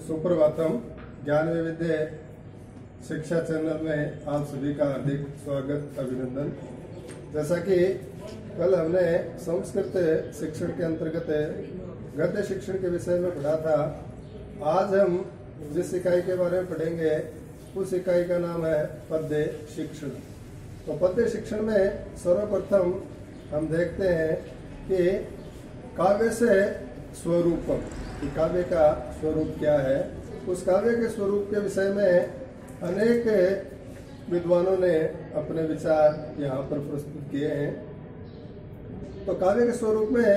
सुप्रभातम। ज्ञान वैविध्य शिक्षा चैनल में आप सभी का हार्दिक स्वागत, अभिनंदन। जैसा कि कल हमने संस्कृत शिक्षण के अंतर्गत गद्य शिक्षण के विषय में पढ़ा था, आज हम जिस इकाई के बारे में पढ़ेंगे उस इकाई का नाम है पद्य शिक्षण। तो पद्य शिक्षण में सर्वप्रथम हम देखते हैं कि काव्य से स्वरूपम, काव्य का स्वरूप क्या है। उस काव्य के स्वरूप के विषय में अनेक विद्वानों ने अपने विचार यहाँ पर प्रस्तुत किए हैं। तो काव्य के स्वरूप में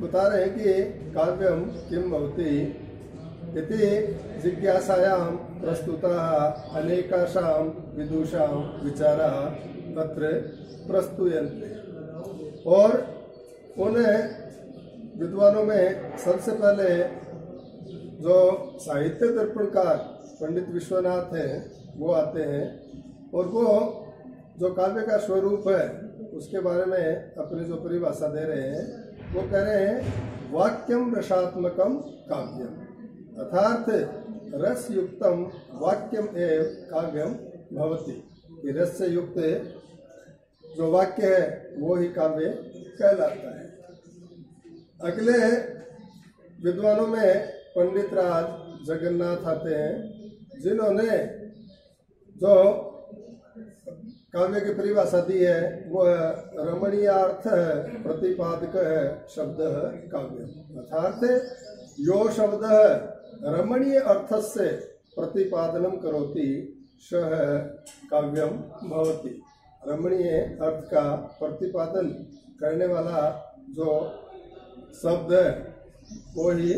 बता रहे हैं कि काव्यम किम भवति इति जिज्ञासायां प्रस्तुताः अनेकासां विदुषां विचाराः तत्र प्रस्तुयन्ते। और उन्हें विद्वानों में सबसे पहले जो साहित्य दर्पणकार पंडित विश्वनाथ हैं वो आते हैं और वो जो काव्य का स्वरूप है उसके बारे में अपनी जो परिभाषा दे रहे हैं, वो कह रहे हैं वाक्यम रसात्मकम काव्यम, अर्थात रस युक्तम वाक्यम एव काव्यम भवति। रस से युक्त जो वाक्य है वो ही काव्य कहलाता है। अगले विद्वानों में पंडित राज जगन्नाथ आते हैं, जिन्होंने जो काव्य की परिभाषा दी है वो रमणीयार्थ प्रतिपादक शब्द काव्य, अर्थात यो शब्द रमणीय अर्थ से प्रतिपादनम करोति सह काव्यम भवति। रमणीय अर्थ का प्रतिपादन करने वाला जो शब्द है वो ही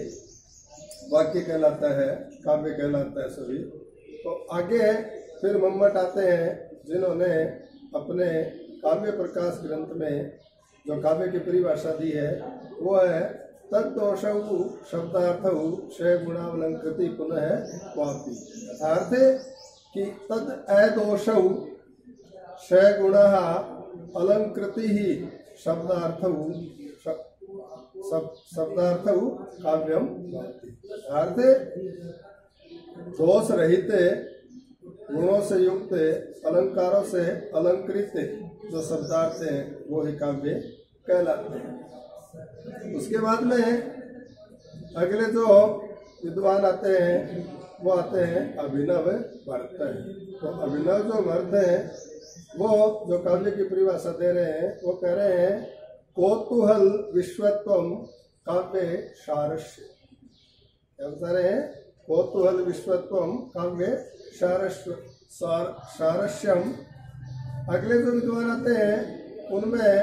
वाक्य कहलाता है, काव्य कहलाता है सभी। तो आगे फिर मम्मट आते हैं, जिन्होंने अपने काव्य प्रकाश ग्रंथ में जो काव्य की परिभाषा दी है वो है तद्दोषौ शब्दार्थौ क्षय गुणावलंकृति पुनः वापि, अर्थात कि तद अदोषौ क्षय गुणः अलंकृति ही शब्दार्थौ काव्यम भवति। अर्थ दोष रहित गुणों से युक्त अलंकारों से अलंकृत जो शब्दार्थ हैं वो ही काव्य कहलाते हैं। उसके बाद में अगले जो विद्वान आते हैं वो आते हैं अभिनव भरत। तो अभिनव जो भरत हैं वो जो काव्य की परिभाषा दे रहे हैं वो कह रहे हैं कौतूहल विश्वत्वम काव्य सारस्य। क्या बता रहे हैं? कौतूहल विश्वत्वम काव्य सारस्यम। अगले जो विद्वान आते हैं उनमें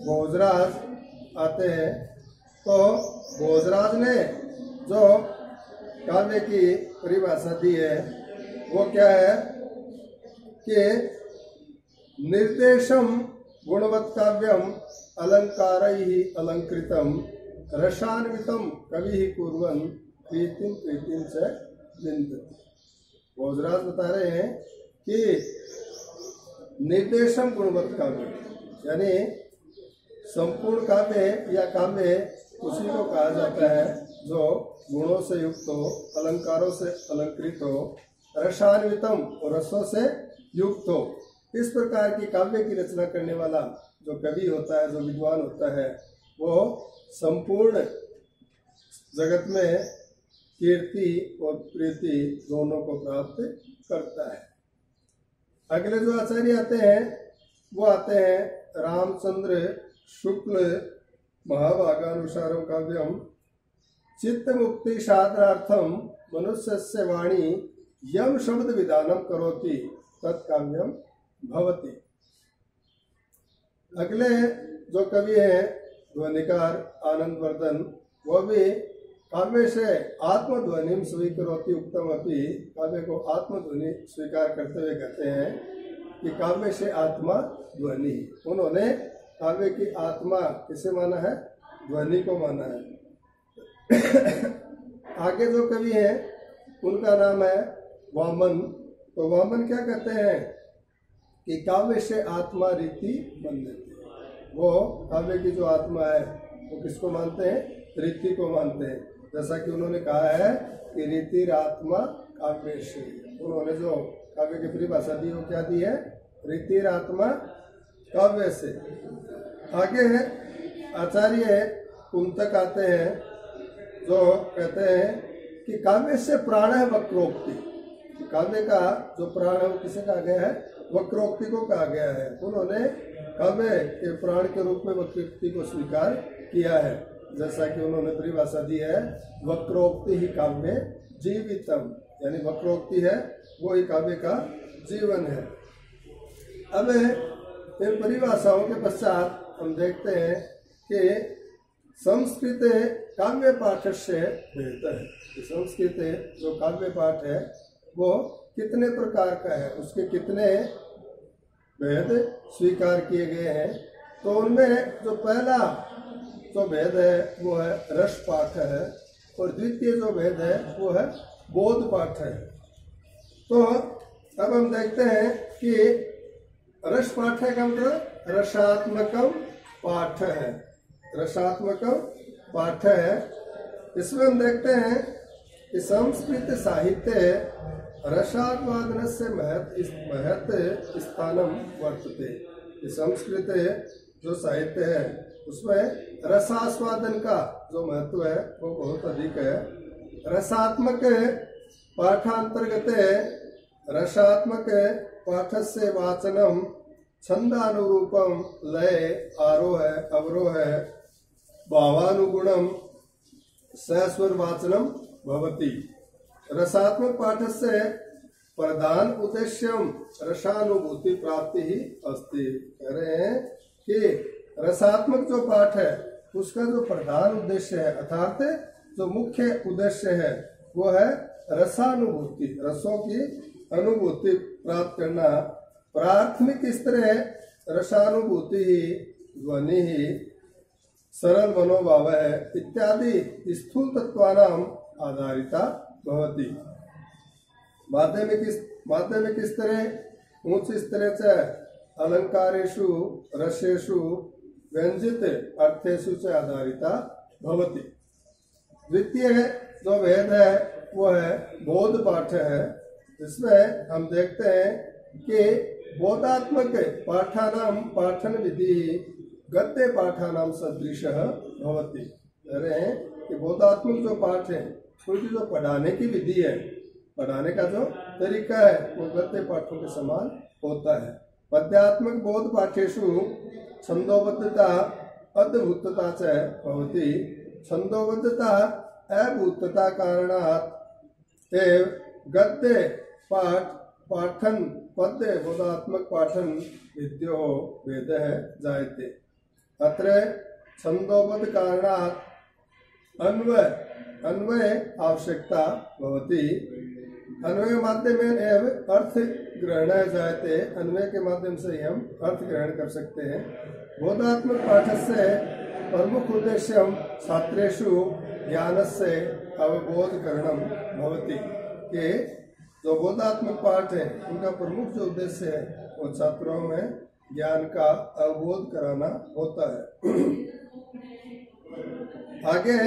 भोजराज आते हैं। तो भोजराज ने जो काव्य की परिभाषा दी है वो क्या है कि निर्देशम गुणवत् काव्यम अलंकारैहि अलंकृतम रसान्वितम कवि कुर्वन् प्रीतिम प्रीतिम से विन्दति। भोजराज बता रहे हैं कि निर्देशम गुणवत् काव्य यानी संपूर्ण काव्य या काव्य उसी को कहा जाता है जो गुणों से युक्त हो, अलंकारों से अलंकृत हो, रसान्वितम और रसों से युक्त हो। इस प्रकार की काव्य की रचना करने वाला जो कवि होता है, जो विद्वान होता है, वो संपूर्ण जगत में कीर्ति और प्रीति दोनों को प्राप्त करता है। अगले जो आचार्य आते हैं वो आते हैं रामचंद्र शुक्ल महाभागानुसारम काव्यम चित्त मुक्ति साधनार्थम मनुष्यस्य वाणी यम शब्द विधानम करोति तत्काव्यम भवति। अगले जो कवि हैं ध्वनिकार आनंदवर्धन, वो भी काव्य से आत्मध्वनि स्वीकरोति उक्तम अपि, काव्य को आत्मध्वनि स्वीकार करते हुए कहते हैं कि काव्य से आत्मा ध्वनि। उन्होंने काव्य की आत्मा किसे माना है? ध्वनि को माना है। आगे जो कवि हैं उनका नाम है वामन। तो वामन क्या कहते हैं कि काव्य से आत्मा रीति बन देती है। वो काव्य की जो आत्मा है वो किसको मानते हैं? रीति को मानते हैं। जैसा कि उन्होंने कहा है कि रीतिरात्मा काव्य से, उन्होंने जो काव्य की परिभाषा दी वो क्या दी है? रीतिरात्मा काव्य से। आगे आचार्य कुंतक आते हैं जो कहते हैं कि काव्य से प्राण है वक्रोक्ति, काव्य का जो प्राण है वो किसे कहा गया है? वक्रोक्ति को कहा गया है। उन्होंने काव्य के प्राण के रूप में वक्रोक्ति को स्वीकार किया है, जैसा कि उन्होंने परिभाषा दी है वक्रोक्ति ही काव्य जीवितम, यानी वक्रोक्ति है वो ही काव्य का जीवन है। अब इन परिभाषाओं के पश्चात हम देखते हैं कि संस्कृत काव्य पाठ से बेहतर है। संस्कृत जो काव्य पाठ है वो कितने प्रकार का है, उसके कितने भेद स्वीकार किए गए हैं। तो उनमें जो पहला जो भेद है वो है रस पाठ है, और द्वितीय जो भेद है वो है बोध पाठ है। तो अब हम देखते हैं कि रस पाठ है का मतलब रसात्मकम पाठ है, रसात्मकम पाठ है। इसमें हम देखते हैं कि संस्कृत साहित्य रसास्वादन से महत स्थानम वर्तते। संस्कृत जो साहित्य है उसमें रसास्वादन का जो महत्व है वो बहुत अधिक है। रसात्मक पाठांतर्गत रसात्मक पाठस्य वाचनम छंदानुरूपम लय आरोह अवरोह भावानुगुणम सस्वर वाचनम भवति। रसात्मक पाठस्य प्रधान उद्देश्यम रसानुभूति प्राप्ति ही अस्ति। कह रहे हैं कि रसात्मक जो पाठ है उसका जो प्रधान उद्देश्य है अर्थात जो मुख्य उद्देश्य है वो है रसानुभूति, रसों की अनुभूति प्राप्त करना। प्राथमिक स्तर रसानुभूति ही ध्वनि ही सरल मनोभाव है इत्यादि स्थूल तत्वानाम आधारिता भवति। माध्यमिक स्तरे उच्च स्तरे च अलंकारेषु रसेषु व्यंजित अर्थेषु च आधारिता भवति। द्वितीय जो भेद है वो है बोध पाठ है। इसमें हम देखते हैं कि बोधात्मक पाठानाम पाठन विधि गद्य पाठानाम सदृश भवति। कह रहे हैं कि बोधात्मक जो पाठ है उनकी जो पढ़ाने की विधि है, पढ़ाने का जो तरीका है वो गद्य पाठों के समान होता है। पद्यात्मक बोध पाठेषु छंदोबद्धता अद्भुतता च भवति। छंदोबद्धता अभूतता कारणात् एव गद्य पाठन पद्य बोधात्मक पाठन विद्यो भेदः जायते। अत्र छंदोबद्ध कारणात् अन्वय आवश्यकता भवति। अन्वय माध्यमेन एव अर्थ ग्रहणाय जायते। अन्वय के माध्यम से ही हम अर्थ ग्रहण कर सकते हैं। बोधात्मक पाठस्य प्रमुख उद्देश्यम छात्रेषु ज्ञानस्य अवबोधकरणम भवति। कि जो बोधात्मक पाठ है उनका प्रमुख जो उद्देश्य है वो छात्रों में ज्ञान का अवबोध कराना होता है। आगे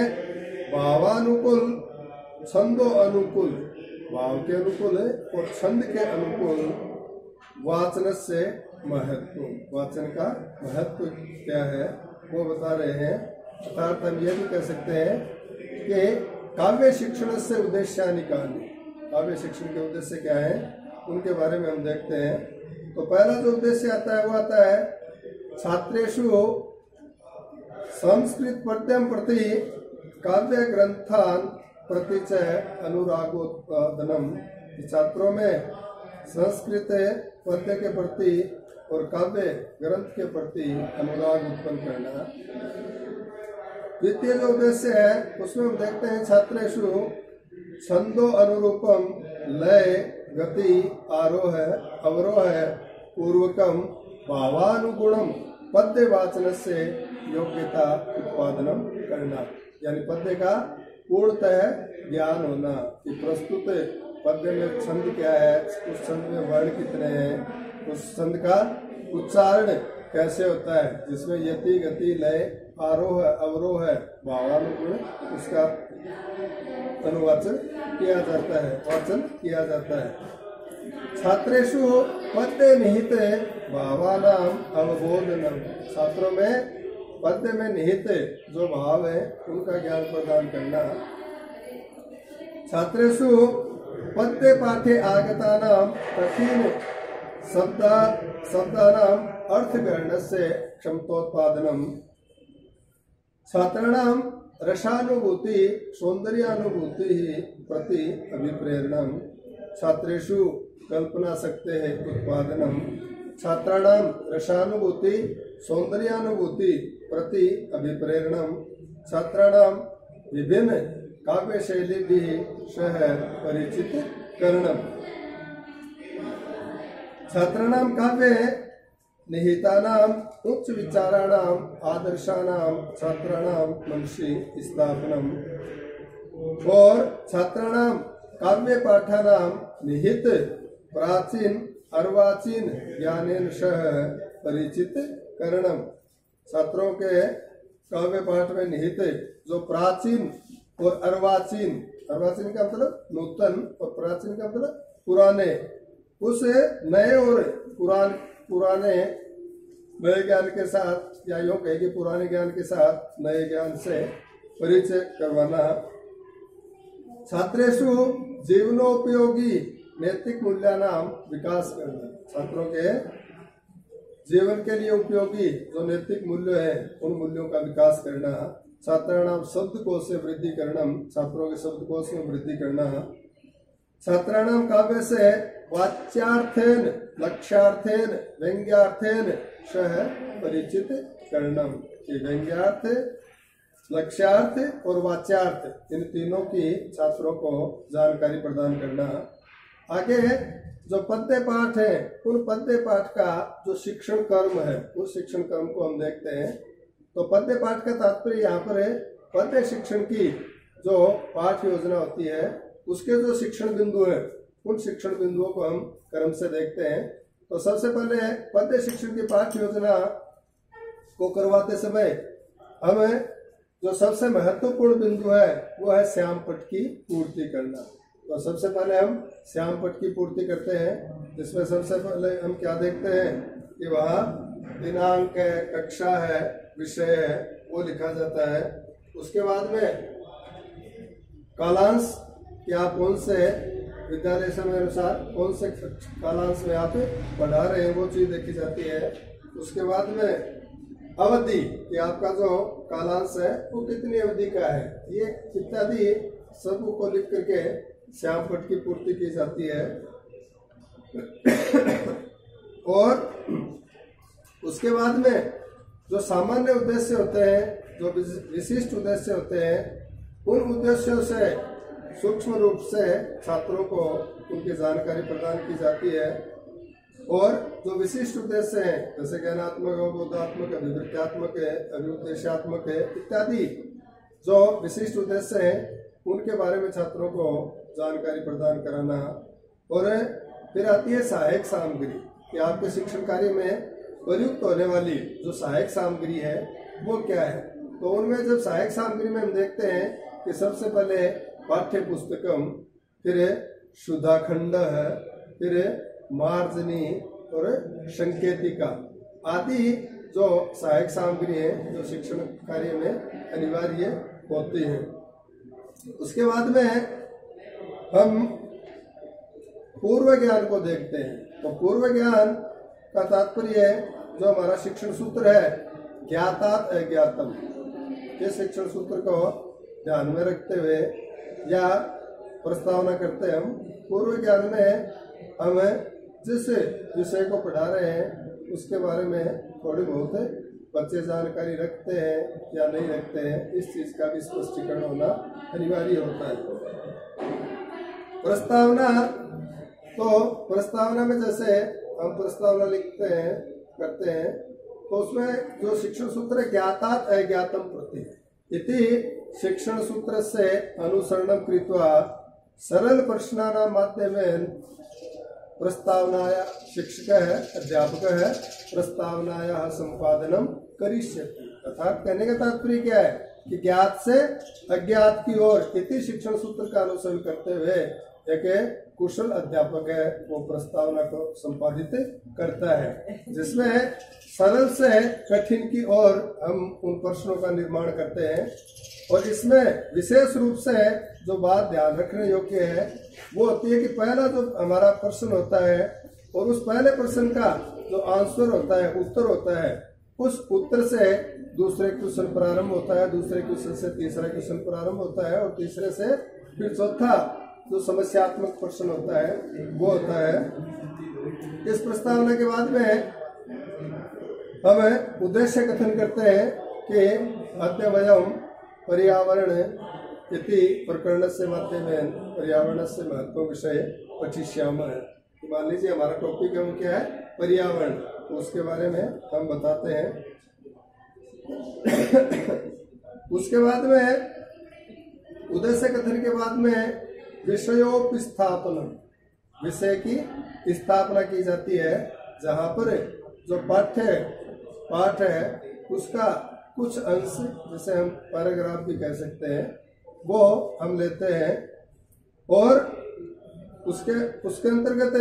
भावानुकूल छंदो अनुकूल, भाव के अनुकूल और छंद के अनुकूल वाचन से महत्व, वाचन का महत्व क्या है वो बता रहे हैं। अर्थात हम ये भी कह सकते हैं कि काव्य शिक्षण से उद्देश्यानि कानि, काव्य शिक्षण के उद्देश्य क्या है उनके बारे में हम देखते हैं। तो पहला जो उद्देश्य आता है वो आता है छात्रेषु संस्कृत पद्यम प्रति काव्य ग्रंथान प्रति च अनुरागोत्पादनम। छात्रों में संस्कृत पद्य के प्रति और काव्य ग्रंथ के प्रति अनुराग उत्पन्न करना। द्वितीय जो उद्देश्य है उसमें हम देखते हैं छात्रेषु छंदो अनुरूपम लय गति आरोह अवरोह पूर्वकम भावानुगुणम पद्य वाचन से योग्यता उत्पादनम करना। यानी पद्य का पूर्णतः ज्ञान होना कि प्रस्तुत पद्य में छंद क्या है, उस छंद में वर्ण कितने हैं, उस छंद का उच्चारण कैसे होता है जिसमें यति गति लय आरोह अवरोह भावानुगुण उसका अनुवाचन किया जाता है, वाचन किया जाता है। छात्रेषु पद्य निहित भावानाम अवबोधनम, छात्रों में पद्य में निहित जो भाव है उनका ज्ञान प्रदान करना। छात्रेषु पद्य पाठे आगतानाम कठिन शब्दानाम अर्थग्रहणस्य क्षमतोत्पादनम, छात्राणाम रसानुभूति सौंदर्यानुभूति प्रति अभिप्रेरणम, छात्रेषु कल्पना सकते हैं उत्पादनम, छात्राणाम रसानुभूति सौंदर्यानुभूति प्रति अभिप्रेरणम, छात्राणाम विभिन्न काव्य शैली भी सह परिचित करणम, छात्राणाम काव्य निहितानाम उच्च विचाराणाम आदर्शानाम छात्राणाम मनसि स्थापनम, और छात्राणाम काव्य पाठानाम निहित प्राचीन अर्वाचीन ज्ञानेन सह परिचित करणम, छात्रों के काव्य पाठ में निहित जो प्राचीन और अर्वाचीन, अर्वाचीन का मतलब नूतन और प्राचीन का मतलब पुराने, उस नए और पुराने नए ज्ञान के साथ, या यूं कहे कि पुराने ज्ञान के साथ नए ज्ञान से परिचय करवाना। छात्रेषु जीवनोपयोगी नैतिक मूल्यानाम विकास करना, छात्रों के जीवन के लिए उपयोगी जो नैतिक मूल्य है उन मूल्यों का विकास करना। छात्राणाम शब्दकोश से वृद्धि करना, छात्रों के शब्दकोश में वृद्धि करना। छात्राणाम काव्य से वाच्यार्थेन लक्ष्यार्थेन व्यंग्यार्थेन सह परिचित करणम, व्यंग्यार्थ लक्ष्यार्थ और वाच्यार्थ इन तीनों की छात्रों को जानकारी प्रदान करना। आगे जो पद्य पाठ है उन पद्य पाठ का जो शिक्षण कर्म है उस शिक्षण कर्म को हम देखते हैं। तो पद्य पाठ का तात्पर्य यहाँ पर है पद्य शिक्षण की जो पाठ योजना होती है उसके जो शिक्षण बिंदु है उन शिक्षण बिंदुओं को हम क्रम से देखते हैं। तो सबसे पहले पद्य शिक्षण की पाठ योजना को करवाते समय हमें जो सबसे महत्वपूर्ण बिंदु है वो है श्याम पट की पूर्ति करना। तो सबसे पहले हम श्याम पट की पूर्ति करते हैं, जिसमें सबसे पहले हम क्या देखते हैं कि वहाँ दिनांक है, कक्षा है, विषय है, वो लिखा जाता है। उसके बाद में कालांश कि आप कौन से विद्यालय समय अनुसार कौन से कालांश में आप पढ़ा रहे हैं वो चीज देखी जाती है। उसके बाद में अवधि कि आपका जो कालांश है वो कितनी अवधि का है, ये इत्यादि सब को लिख करके श्याम पट की पूर्ति की जाती है। और उसके बाद में जो सामान्य उद्देश्य होते हैं, जो विशिष्ट उद्देश्य होते हैं, उन उद्देश्यों से सूक्ष्म रूप से छात्रों को उनकी जानकारी प्रदान की जाती है। और जो विशिष्ट उद्देश्य है जैसे ज्ञानात्मक, अवबोधात्मक, अभिवृत्त्यात्मक है, अभिउद्देश्यात्मक है इत्यादि जो विशिष्ट उद्देश्य है उनके बारे में छात्रों को जानकारी प्रदान कराना। और फिर आती है सहायक सामग्री कि आपके शिक्षण कार्य में प्रयुक्त होने वाली जो सहायक सामग्री है वो क्या है। तो उनमें जब सहायक सामग्री में हम देखते हैं कि सबसे पहले पाठ्य पुस्तकम, फिर सुधाखंड है, फिर मार्जनी और संकेतिका आदि जो सहायक सामग्री है जो शिक्षण कार्य में अनिवार्य होती है। उसके बाद में हम पूर्व ज्ञान को देखते हैं। तो पूर्व ज्ञान का तात्पर्य जो हमारा शिक्षण सूत्र है ज्ञातात अज्ञातम, इस शिक्षण सूत्र को ध्यान में रखते हुए या प्रस्तावना करते हैं हम पूर्व ज्ञान में हम जिस विषय को पढ़ा रहे हैं उसके बारे में थोड़ी बहुत बच्चे जानकारी रखते हैं या नहीं रखते हैं, इस चीज का भी स्पष्टीकरण होना अनिवार्य होता है। प्रस्तावना, तो प्रस्तावना में जैसे हम प्रस्तावना लिखते हैं करते हैं तो उसमें जो शिक्षण सूत्र है ज्ञातात अज्ञातम प्रति इति शिक्षण सूत्र से अनुसरणं कृत्वा सरल प्रश्नानां माध्यमेन प्रस्तावनाया शिक्षक है, अध्यापक है, प्रस्तावनाया संपादनम करिष्यति। अर्थात कहने का तात्पर्य क्या है कि ज्ञात से अज्ञात की ओर इति शिक्षण सूत्र का अनुसरण करते हुए एक कुशल अध्यापक है, वो प्रस्तावना को संपादित करता है, जिसमें सरल से कठिन की ओर हम उन प्रश्नों का निर्माण करते हैं। और इसमें विशेष रूप से जो बात ध्यान रखने योग्य है वो होती है कि पहला जो हमारा प्रश्न होता है और उस पहले प्रश्न का जो आंसर होता है, उत्तर होता है, उस उत्तर से दूसरे क्वेश्चन प्रारंभ होता है, दूसरे क्वेश्चन से तीसरा क्वेश्चन प्रारंभ होता है और तीसरे से फिर चौथा जो समस्यात्मक प्रश्न होता है वो होता है। इस प्रस्तावना के बाद में हम उद्देश्य कथन करते हैं कि अद्य वयम पर्यावरण इति प्रकरणस्य माध्यमेन पर्यावरणस्य महत्व विषय पठिष्यामः। मान लीजिए हमारा टॉपिक है वो क्या है, पर्यावरण, तो उसके बारे में हम बताते हैं। उसके बाद में उद्देश्य कथन के बाद में विषयोपस्थापन, विषय की स्थापना की जाती है, जहाँ पर जो पाठ है उसका कुछ अंश, जिसे हम पैराग्राफ भी कह सकते हैं, वो हम लेते हैं और उसके अंतर्गत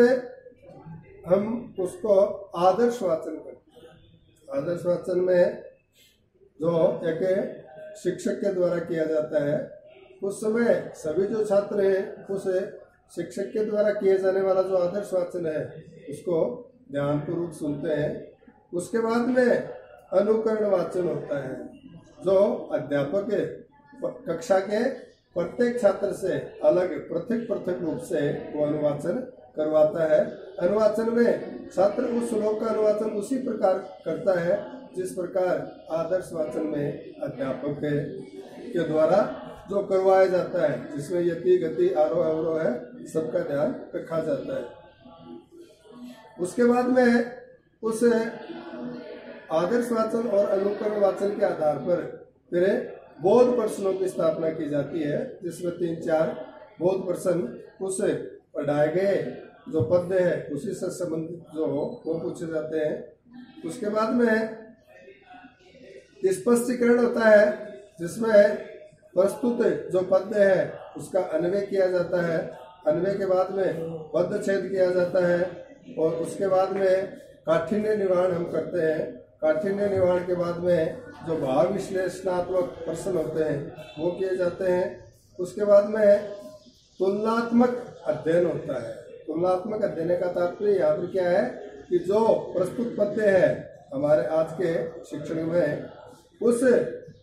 हम उसको आदर्श वाचन करते हैं। आदर्श वाचन में जो एक शिक्षक के द्वारा किया जाता है, उस समय सभी जो छात्र हैं उस शिक्षक के द्वारा किए जाने वाला जो आदर्श वाचन है उसको ध्यानपूर्वक सुनते हैं। उसके बाद में अनुकरण वाचन होता है, जो अध्यापक कक्षा के प्रत्येक छात्र से अलग पृथक रूप से वो अनुवाचन करवाता है। अनुवाचन में छात्र उस श्लोक का अनुवाचन उसी प्रकार करता है जिस प्रकार आदर्श वाचन में अध्यापक के द्वारा जो करवाया जाता है, जिसमें यति गति आरोह अवरोह है, सबका ध्यान रखा जाता है। उसके बाद में उस आदर्श वाचन और अनुकरण वाचन के आधार पर फिर बोध प्रश्नों की स्थापना की जाती है, जिसमें 3-4 बोध प्रश्न उस पढ़ाए गए जो पद्य है उसी से संबंधित जो हो वो पूछे जाते हैं। उसके बाद में स्पष्टीकरण होता है, जिसमें प्रस्तुत जो पद्य है उसका अन्वय किया जाता है। अन्वय के बाद में पद छेद किया जाता है और उसके बाद में काठिन्य निवारण हम करते हैं। काठिन्य निवारण के बाद में जो भाव विश्लेषणात्मक प्रश्न होते हैं वो किए जाते हैं। उसके बाद में तुलनात्मक अध्ययन होता है। तुलनात्मक अध्ययन का तात्पर्य यहाँ पर क्या है कि जो प्रस्तुत पद्य है हमारे आज के शिक्षण में, उस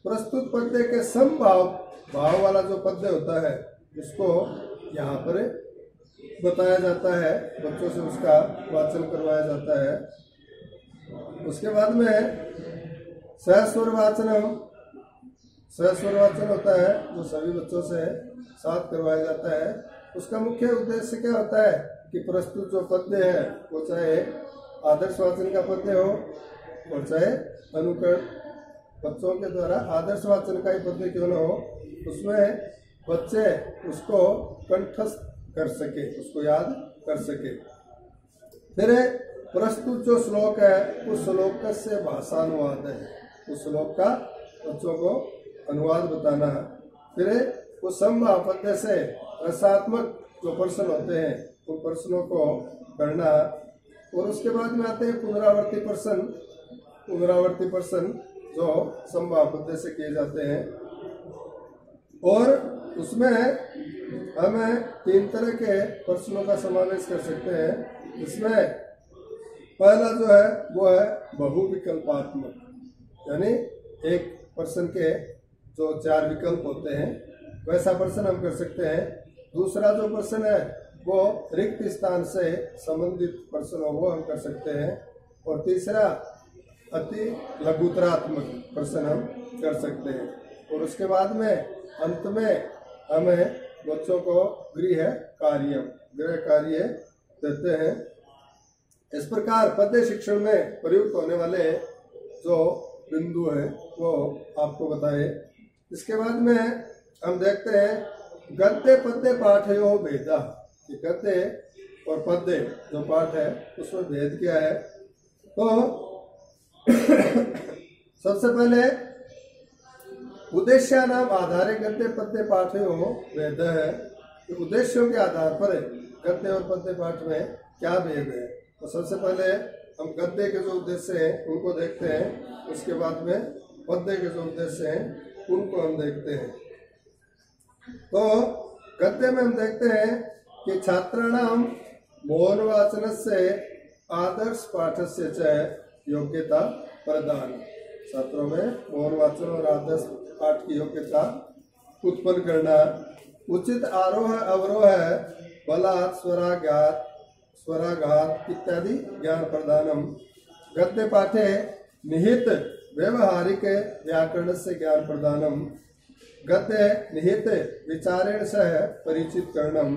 प्रस्तुत पद्य के समभाव भाव वाला जो पद्य होता है उसको यहाँ पर बताया जाता है, बच्चों से उसका वाचन करवाया जाता है। उसके बाद में सहस्वर वाचन होता है जो सभी बच्चों से साथ करवाया जाता है। उसका मुख्य उद्देश्य क्या होता है कि प्रस्तुत जो पद्य है वो चाहे आदर्श वाचन का पद्य हो और चाहे अनुकरण, बच्चों के द्वारा आदर्श वाचन का ही पद्य क्यों न हो, उसमें बच्चे उसको कंठस्थ कर सके, उसको याद कर सके। फिर प्रस्तुत जो श्लोक है उस श्लोक से भाषानुवाद है, उस श्लोक का बच्चों को अनुवाद बताना। फिर उस समभाव पद्य से रसात्मक जो प्रश्न होते हैं उन प्रश्नों को करना। और उसके बाद में आते हैं पुनरावर्ती प्रश्न जो समभाव पद्य से किए जाते हैं। और उसमें हमें 3 तरह के प्रश्नों का समावेश कर सकते हैं। इसमें पहला जो है वो है बहुविकल्पात्मक, यानी एक प्रश्न के जो 4 विकल्प होते हैं वैसा प्रश्न हम कर सकते हैं। दूसरा जो प्रश्न है वो रिक्त स्थान से संबंधित प्रश्न हो वो हम कर सकते हैं। और तीसरा अति लघुतरात्मक प्रश्न हम कर सकते हैं। और उसके बाद में अंत में हमें बच्चों को गृह कार्य देते हैं। इस प्रकार पद्य शिक्षण में प्रयुक्त होने वाले जो बिंदु है वो आपको बताए। इसके बाद में हम देखते हैं गद्य पद्य पाठयो भेदा। गद्य और पद्य जो पाठ है उसमें भेद क्या है। तो सबसे पहले उद्देश्य नाम आधारे गद्य पद्य पाठ वेद है। तो उद्देश्यों के आधार पर गद्य और पद्य पाठ में क्या भेद है। तो सबसे पहले हम गद्य के जो उद्देश्य हैं उनको देखते हैं, उसके बाद में पद्य के जो उद्देश्य हैं उनको हम देखते हैं। तो गद्य में हम देखते हैं कि छात्राणाम मौनवाचन से आदर्श पाठ से च योग्यता प्रदान। छात्रों में मौनवाचन और आदर्श पाठ की योग्यता उत्पन्न करना, उचित आरोह अवरोह बलात् स्वराघात इत्यादि ज्ञान प्रदानम। गद्य पाठे निहित व्यवहारिक व्याकरण से ज्ञान प्रदानम, गद्य निहित विचारेण सह परिचित करणम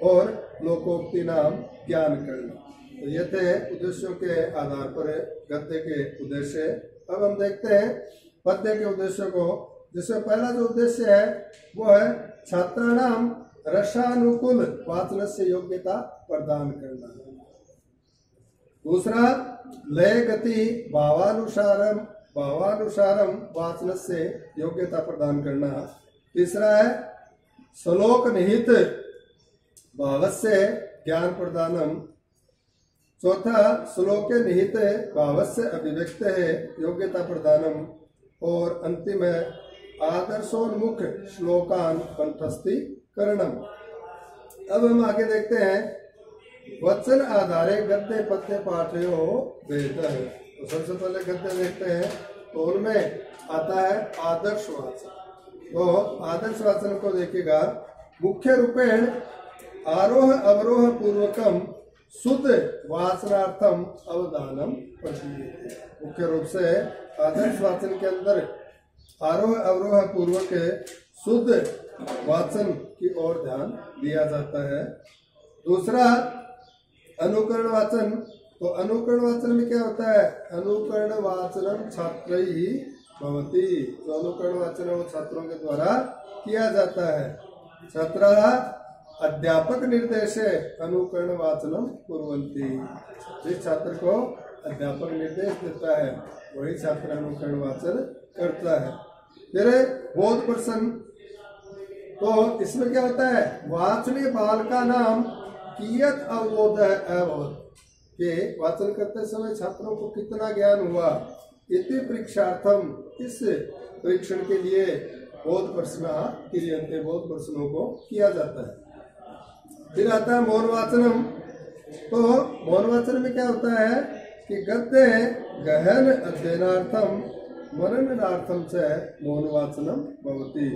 और लोकोक्ति नाम ज्ञान करणम। तो ये थे उद्देश्यों के आधार पर गद्य के उद्देश्य। अब हम देखते हैं पद्य के उद्देश्यों को, जिसमें पहला जो उद्देश्य है वो है छात्राणाम रसानुकूल वाचन से योग्यता प्रदान करना। दूसरा लय गति भावानुसारम वाचन से योग्यता प्रदान करना। तीसरा है श्लोक निहित भावस्य ज्ञान प्रदानम। चौथा श्लोक निहित भावस्य अभिव्यक्त है योग्यता प्रदानम। और अंतिम है आदर्शोन्मुख श्लोकान कंठस्थी करणम। अब हम आगे देखते हैं वचन आधारे गद्य पद्य पाठयो वेद है। तो सबसे पहले गद्य देखते हैं, तो उनमें आता है आदर्श वाचन। तो आदर्श वाचन को देखिएगा, मुख्य रूपेण आरोह अवरोह पूर्वकम शुद्ध वाचनार्थम अवधानम प्रदीयते। मुख्य रूप से आदर्श वाचन के अंदर आरोह अवरोह पूर्वक शुद्ध वाचन की ओर ध्यान दिया जाता है। दूसरा अनुकरण वाचन। तो अनुकरण वाचन में क्या होता है, अनुकरण वाचनम छात्रैहि भवति। तो अनुकरण वाचन वो छात्रों के द्वारा किया जाता है। छात्र अध्यापक निर्देश अनुकरण वाचनम कुर्वन्ति। जिस छात्र को अध्यापक निर्देश देता है वही छात्र अनुकरण वाचन करता है। फिर बोध प्रसन्न। तो इसमें क्या होता है, वाचनीय बाल का नाम कियत अवबोध अवबोध के वाचन करते समय छात्रों को कितना ज्ञान हुआ, इति परीक्षार्थम, इस परीक्षण के लिए बोध प्रश्न क्रियन्ते, बोध प्रश्नों को किया जाता है। फिर आता है मौन वाचनम। तो मौन वाचन में क्या होता है कि गद्य गहन अध्ययनार्थम मननार्थम से मौन वाचनम भवति।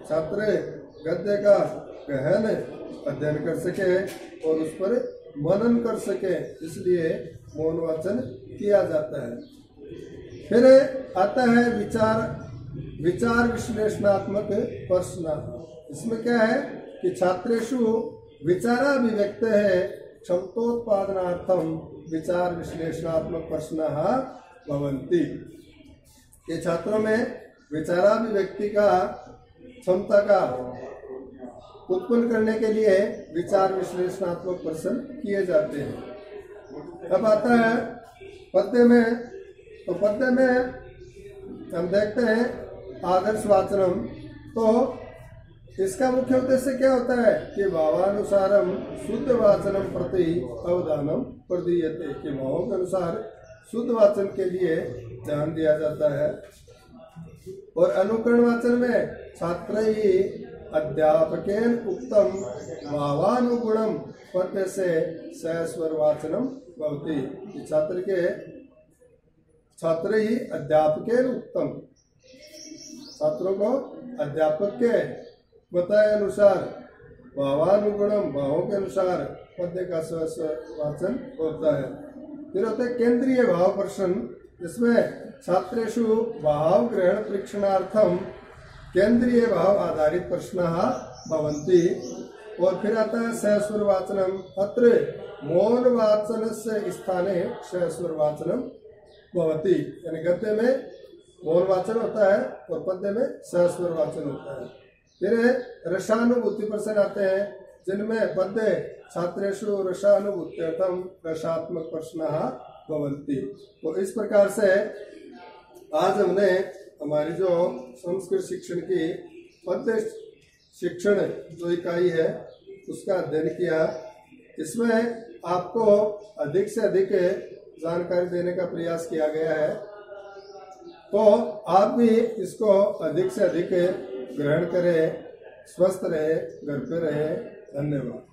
छात्र गद्य का गहन अध्ययन कर सके और उस पर मनन कर सके, इसलिए मौन वाचन किया जाता है। फिर आता है विचार विश्लेषणात्मक प्रश्न। इसमें क्या है कि छात्रेषु विचाराभिव्यक्त है क्षमतोत्पादनार्थम विचार विश्लेषणात्मक प्रश्न भवन्ति। ये छात्रों में विचाराभिव्यक्ति का क्षमता का उत्पन्न करने के लिए विचार विश्लेषणात्मक प्रश्न किए जाते हैं। अब आता है पद्य में। तो पद्य में हम देखते हैं आदर्श वाचनम। तो इसका मुख्य उद्देश्य क्या होता है कि भावानुसारम शुद्ध वाचनम प्रति अवधानम प्रदीयते, कि भावों के अनुसार शुद्ध वाचन के लिए ध्यान दिया जाता है। और अनुकरण वाचन में छात्र ही अध्यापकेन उक्तम भावानुगुणम पद्य से सस्वर वाचनम भवति। छात्र ही अध्यापकेन उक्तम, छात्रों को अध्यापक के बताए अनुसार भावानुगुणम, भावों के अनुसार पद्य का सस्वर वाचन होता है। फिर होता है केंद्रीय भाव प्रश्न। इसमें छात्रेषु भाव ग्रहण परीक्षणार्थम केंद्रीय भाव आधारित प्रश्न भवन्ति। और फिर आता है सस्वर वाचनम। अत्र मौन वाचन से स्थाने सस्वर वाचनम भवति, यानी गद्य में मौन वाचन होता है और पद्य में सस्वर वाचन होता है। फिर रसानुभूति प्रश्न आते हैं जिनमें पद्य छात्रेषु रसानुभूत्यर्थम रसात्मक प्रश्नः भवन्ति। तो इस प्रकार से आज हमने हमारी जो संस्कृत शिक्षण की पद्य शिक्षण जो इकाई है उसका अध्ययन किया। इसमें आपको अधिक से अधिक जानकारी देने का प्रयास किया गया है, तो आप भी इसको अधिक से अधिक ग्रहण करें, स्वस्थ रहे, घर पे रहे। धन्यवाद।